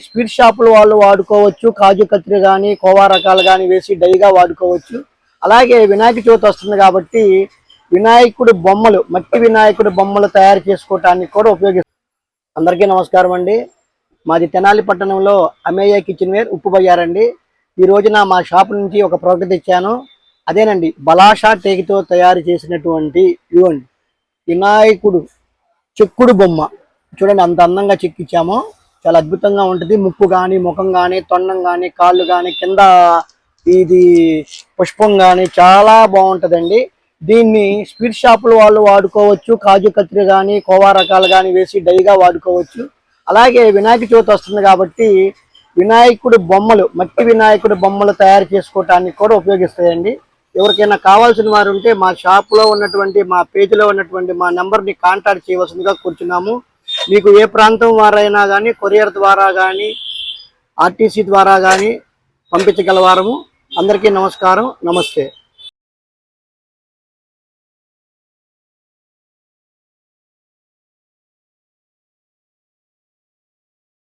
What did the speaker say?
Sweet షాపుల వాళ్ళు వాడుకోవచ్చు. కాజు కత్తిరి కానీ కోవా రకాలు కానీ వేసి డైగా వాడుకోవచ్చు. అలాగే వినాయక చవితి వస్తుంది కాబట్టి వినాయకుడి బొమ్మలు, మట్టి వినాయకుడి బొమ్మలు తయారు చేసుకోవటానికి కూడా ఉపయోగిస్తారు. అందరికీ నమస్కారం అండి. మాది తెనాలి పట్టణంలో అమేయ కిచెన్ వేర్ ఉప్పు బయ్యారండి. ఈ రోజున మా షాప్ నుంచి ఒక ప్రోడక్ట్ తెచ్చాను. అదేనండి బలాషా టేకితో తయారు చేసినటువంటి ఇవ్వండి వినాయకుడు చెక్కుడు బొమ్మ. చూడండి అంత అందంగా చెక్కిచ్చామో, చాలా అద్భుతంగా ఉంటుంది. ముక్కు కానీ, ముఖం కానీ, తొండం కానీ, కాళ్ళు కానీ, కింద ఇది పుష్పం కానీ చాలా బాగుంటుందండి. దీన్ని స్వీట్ షాపుల వాళ్ళు వాడుకోవచ్చు. కాజు కత్తిరి కానీ కోవా రకాలు కానీ వేసి డైగా వాడుకోవచ్చు. అలాగే వినాయక చవితి వస్తుంది కాబట్టి వినాయకుడి బొమ్మలు, మట్టి వినాయకుడి బొమ్మలు తయారు చేసుకోవటానికి కూడా ఉపయోగిస్తాయండి. ఎవరికైనా కావాల్సిన వారు ఉంటే మా షాప్లో ఉన్నటువంటి, మా పేజీలో ఉన్నటువంటి మా నెంబర్ని కాంటాక్ట్ చేయవలసిందిగా కూర్చున్నాము. మీకు ఏ ప్రాంతం వారైనా కానీ కొరియర్ ద్వారా కానీ ఆర్టీసీ ద్వారా కానీ పంపించగలవారము. అందరికీ నమస్కారం, నమస్తే.